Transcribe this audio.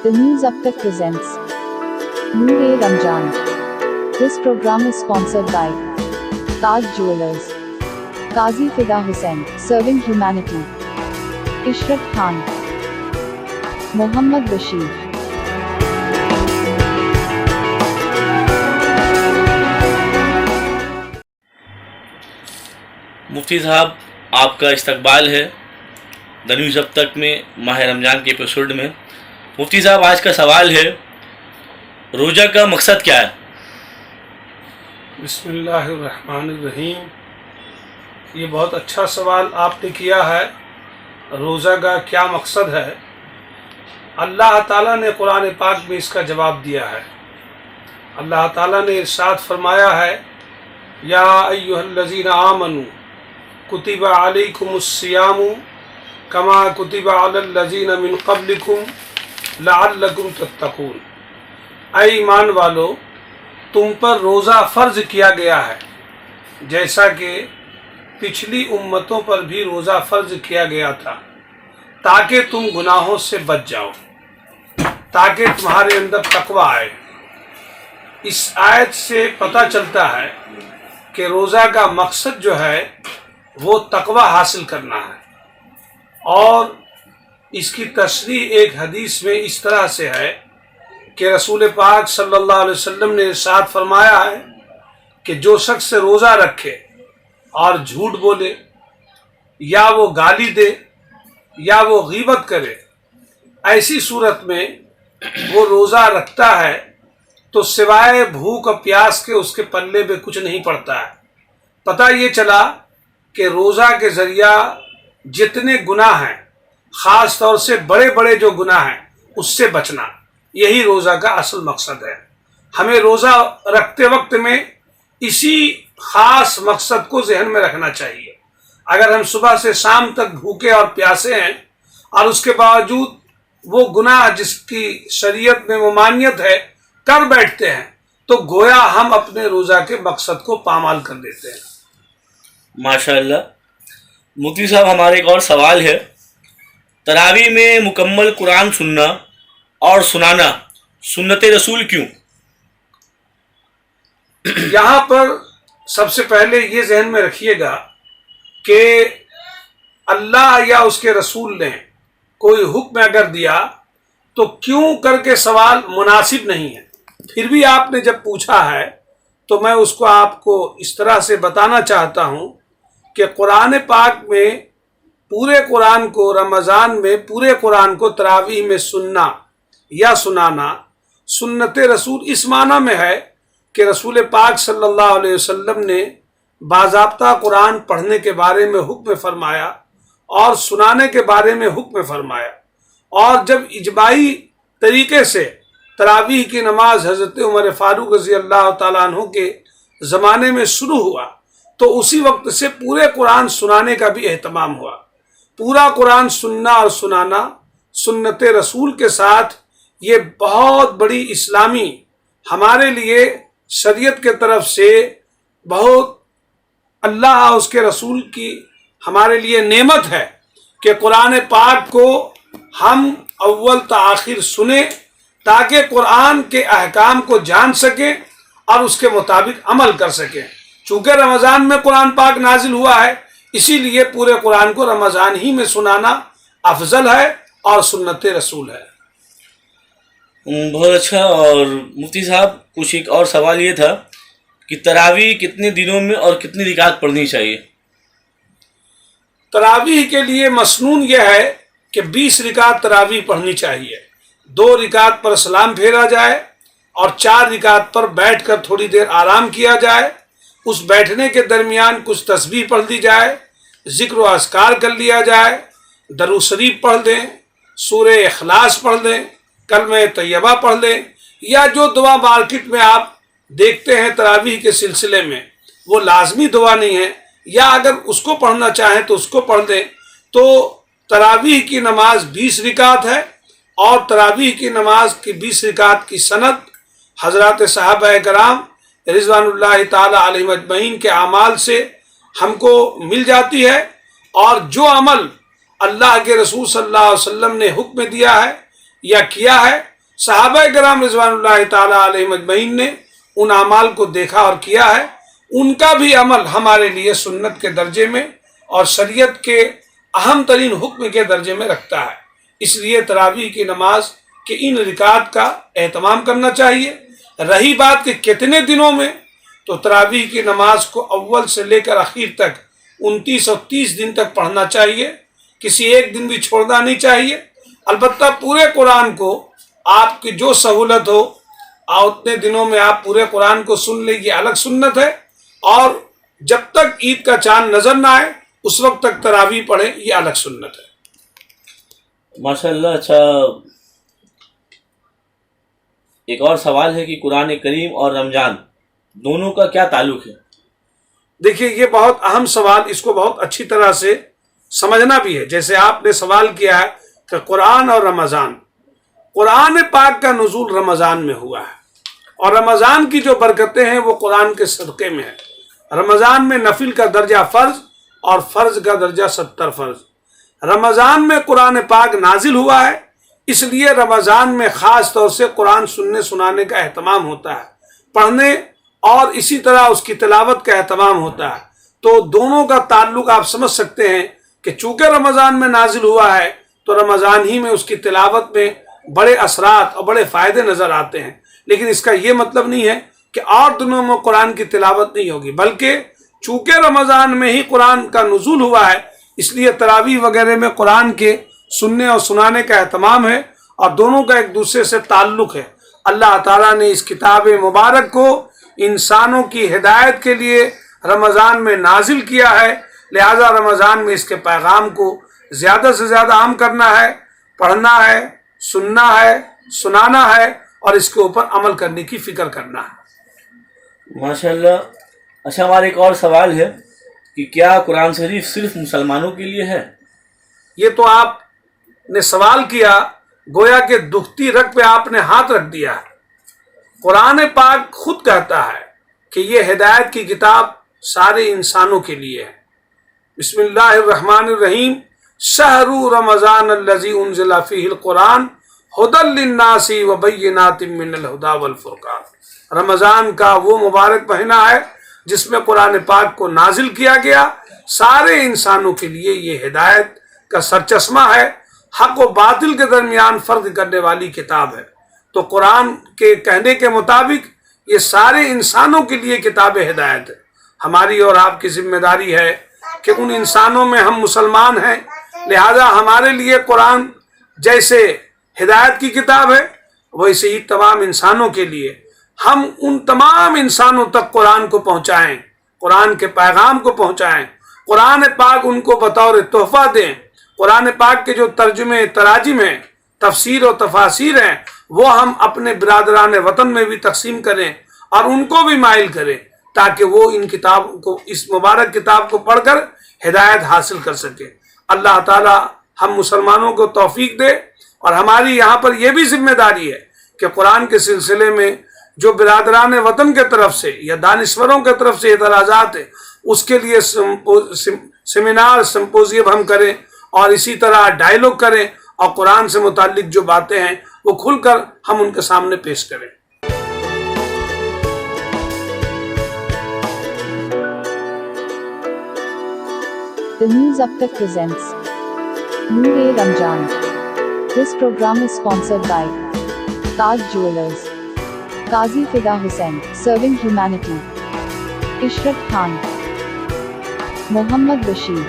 The News Up Tak presents Noor-e-Ramzan. This program is sponsored by Taj Jewelers, Qazi Fida Hussain, Serving Humanity, Ishrat Khan, Mohammad Bashir. مفتی صاحب آپ کا استقبال ہے the news اب تک میں ماہ رمضان کے ایپیسوڈ میں. مفتی صاحب آج کا سوال ہے روزہ کا مقصد کیا ہے؟ بسم اللہ الرحمن الرحیم. یہ بہت اچھا سوال آپ نے کیا ہے. روزہ کا کیا مقصد ہے؟ اللہ تعالیٰ نے قرآن پاک میں اس کا جواب دیا ہے. اللہ تعالیٰ نے ارشاد فرمایا ہے یا ایھا الذین آمنوا کتب علیکم الصیام کما کتب علی الذین من قبلکم لعلکم تتقون. اے ایمان والو، تم پر روزہ فرض کیا گیا ہے جیسا کہ پچھلی امتوں پر بھی روزہ فرض کیا گیا تھا تاکہ تم گناہوں سے بچ جاؤ، تاکہ تمہارے اندر تقوی آئے. اس آیت سے پتہ چلتا ہے کہ روزہ کا مقصد جو ہے وہ تقوی حاصل کرنا ہے. اور اس کی تشریح ایک حدیث میں اس طرح سے ہے کہ رسول پاک صلی اللہ علیہ وسلم نے ارشاد فرمایا ہے کہ جو شخص روزہ رکھے اور جھوٹ بولے یا وہ گالی دے یا وہ غیبت کرے، ایسی صورت میں وہ روزہ رکھتا ہے تو سوائے بھوک اور پیاس کے اس کے پلے پہ کچھ نہیں پڑتا ہے. پتہ یہ چلا کہ روزہ کے ذریعہ جتنے گناہ ہیں، خاص طور سے بڑے بڑے جو گناہ ہیں، اس سے بچنا، یہی روزہ کا اصل مقصد ہے. ہمیں روزہ رکھتے وقت میں اسی خاص مقصد کو ذہن میں رکھنا چاہیے. اگر ہم صبح سے شام تک بھوکے اور پیاسے ہیں اور اس کے باوجود وہ گناہ جس کی شریعت میں ممانعت ہے کر بیٹھتے ہیں تو گویا ہم اپنے روزہ کے مقصد کو پامال کر دیتے ہیں. ماشاء اللہ. مفتی صاحب ہمارا ایک اور سوال ہے، تراویح میں مکمل قرآن سننا اور سنانا سنت رسول کیوں؟ یہاں پر سب سے پہلے یہ ذہن میں رکھیے گا کہ اللہ یا اس کے رسول نے کوئی حکم اگر دیا تو کیوں کر کے سوال مناسب نہیں ہے. پھر بھی آپ نے جب پوچھا ہے تو میں اس کو آپ کو اس طرح سے بتانا چاہتا ہوں کہ قرآن پاک میں پورے قرآن کو رمضان میں پورے قرآن کو تراویح میں سننا یا سنانا سنت رسول اس معنی میں ہے کہ رسول پاک صلی اللہ علیہ وسلم نے باضابطہ قرآن پڑھنے کے بارے میں حکم فرمایا اور سنانے کے بارے میں حکم فرمایا. اور جب اجماعی طریقے سے تراویح کی نماز حضرت عمر فاروق رضی اللہ تعالیٰ عنہ کے زمانے میں شروع ہوا تو اسی وقت سے پورے قرآن سنانے کا بھی اہتمام ہوا. پورا قرآن سننا اور سنانا سنت رسول کے ساتھ یہ بہت بڑی اسلامی ہمارے لیے شریعت کے طرف سے بہت اللہ اور اس کے رسول کی ہمارے لیے نعمت ہے کہ قرآن پاک کو ہم اول تا آخر سنیں تاکہ قرآن کے احکام کو جان سکیں اور اس کے مطابق عمل کر سکیں. چونکہ رمضان میں قرآن پاک نازل ہوا ہے اسی لیے پورے قرآن کو رمضان ہی میں سنانا افضل ہے اور سنت رسول ہے. بہت اچھا. اور مفتی صاحب کچھ ایک اور سوال یہ تھا کہ تراویح کتنے دنوں میں اور کتنی رکعت پڑھنی چاہیے؟ تراویح کے لیے مسنون یہ ہے کہ 20 رکعت تراویح پڑھنی چاہیے. 2 رکعت پر سلام پھیرا جائے اور 4 رکعت پر بیٹھ کر تھوڑی دیر آرام کیا جائے. اس بیٹھنے کے درمیان کچھ تسبیح پڑھ دی جائے، ذکر و اذکار کر لیا جائے، درود شریف پڑھ دیں، سورہ اخلاص پڑھ دیں، کلمہ طیبہ پڑھ لیں، یا جو دعا مارکیٹ میں آپ دیکھتے ہیں تراویح کے سلسلے میں وہ لازمی دعا نہیں ہے، یا اگر اس کو پڑھنا چاہیں تو اس کو پڑھ دیں. تو تراویح کی نماز 20 رکعت ہے اور تراویح کی نماز کی 20 رکعت کی سند حضرات صحابہ کرام رضوان اللہ تعالی علیہ اجمعین کے اعمال سے ہم کو مل جاتی ہے. اور جو عمل اللہ کے رسول صلی اللہ علیہ وسلم نے حکم دیا ہے یا کیا ہے صحابہ کرام رضوان اللہ تعالیٰ علیہم اجمعین نے ان اعمال کو دیکھا اور کیا ہے، ان کا بھی عمل ہمارے لیے سنت کے درجے میں اور شریعت کے اہم ترین حکم کے درجے میں رکھتا ہے۔ اس لیے تراویح کی نماز کے ان رکعات کا اہتمام کرنا چاہیے۔ رہی بات کہ کتنے دنوں میں، تو تراویح کی نماز کو اول سے لے کر اخیر تک 29 اور 30 دن تک پڑھنا چاہیے، کسی ایک دن بھی چھوڑنا نہیں چاہیے۔ البتہ پورے قرآن کو آپ کی جو سہولت ہو اتنے دنوں میں آپ پورے قرآن کو سن لیں، یہ الگ سنت ہے، اور جب تک عید کا چاند نظر نہ آئے اس وقت تک تراویح پڑھیں، یہ الگ سنت ہے۔ ماشاءاللہ۔ اچھا، ایک اور سوال ہے کہ قرآن کریم اور رمضان دونوں کا کیا تعلق ہے؟ دیکھیے، یہ بہت اہم سوال، اس کو بہت اچھی طرح سے سمجھنا بھی ہے۔ جیسے آپ نے سوال کیا ہے کہ قرآن اور رمضان، قرآن پاک کا نزول رمضان میں ہوا ہے، اور رمضان کی جو برکتیں ہیں وہ قرآن کے صدقے میں ہے۔ رمضان میں نفل کا درجہ فرض اور فرض کا درجہ 70 فرض۔ رمضان میں قرآن پاک نازل ہوا ہے، اس لیے رمضان میں خاص طور سے قرآن سننے سنانے کا اہتمام ہوتا ہے، پڑھنے اور اسی طرح اس کی تلاوت کا اہتمام ہوتا ہے۔ تو دونوں کا تعلق آپ سمجھ سکتے ہیں کہ چونکہ رمضان میں نازل ہوا ہے تو رمضان ہی میں اس کی تلاوت میں بڑے اثرات اور بڑے فائدے نظر آتے ہیں، لیکن اس کا یہ مطلب نہیں ہے کہ اور دنوں میں قرآن کی تلاوت نہیں ہوگی، بلکہ چونکہ رمضان میں ہی قرآن کا نزول ہوا ہے اس لیے تراویح وغیرہ میں قرآن کے سننے اور سنانے کا اہتمام ہے، اور دونوں کا ایک دوسرے سے تعلق ہے۔ اللہ تعالیٰ نے اس کتاب مبارک کو انسانوں کی ہدایت کے لیے رمضان میں نازل کیا ہے، لہذا رمضان میں اس کے پیغام کو زیادہ سے زیادہ عام کرنا ہے، پڑھنا ہے، سننا ہے، سنانا ہے، اور اس کے اوپر عمل کرنے کی فکر کرنا ہے۔ ماشاءاللہ۔ اچھا، ہمارا ایک اور سوال ہے کہ کیا قرآن شریف صرف مسلمانوں کے لیے ہے؟ یہ تو آپ نے سوال کیا گویا کہ دکھتی رگ پہ آپ نے ہاتھ رکھ دیا ہے۔ قرآن پاک خود کہتا ہے کہ یہ ہدایت کی کتاب سارے انسانوں کے لیے ہے۔ بسم اللہ الرحمن الرحیم، شہر رمضان الذی انزل فیہ القرآن ھدی للناس وبینات من الھدی والفرقان۔ رمضان کا وہ مبارک مہینہ ہے جس میں قرآن پاک کو نازل کیا گیا، سارے انسانوں کے لیے یہ ہدایت کا سرچشمہ ہے، حق و باطل کے درمیان فرق کرنے والی کتاب ہے۔ تو قرآن کے کہنے کے مطابق یہ سارے انسانوں کے لیے کتاب ہدایت ہے۔ ہماری اور آپ کی ذمہ داری ہے کہ ان انسانوں میں ہم مسلمان ہیں، لہذا ہمارے لیے قرآن جیسے ہدایت کی کتاب ہے ویسے ہی تمام انسانوں کے لیے ہم ان تمام انسانوں تک قرآن کو پہنچائیں، قرآن کے پیغام کو پہنچائیں، قرآن پاک ان کو بطور تحفہ دیں۔ قرآن پاک کے جو ترجمے تراجم ہیں، تفسیر و تفاسیر ہیں، وہ ہم اپنے برادران وطن میں بھی تقسیم کریں اور ان کو بھی مائل کریں تاکہ وہ ان کتاب کو، اس مبارک کتاب کو پڑھ کر ہدایت حاصل کر سکیں۔ اللہ تعالی ہم مسلمانوں کو توفیق دے، اور ہماری یہاں پر یہ بھی ذمہ داری ہے کہ قرآن کے سلسلے میں جو برادران وطن کے طرف سے یا دانشوروں کے طرف سے اعتراضات ہیں اس کے لیے سیمینار سمپوزیم ہم کریں، اور اسی طرح ڈائیلاگ کریں، اور قرآن سے متعلق جو باتیں ہیں وہ کھل کر ہم ان کے سامنے پیش کریں۔ The News Up Tak presents Noor-e-Ramzan. This program is sponsored by Taj Jewelers, Qazi Fida Hussain, Serving Humanity, Ishrat Khan, Mohammad Bashir.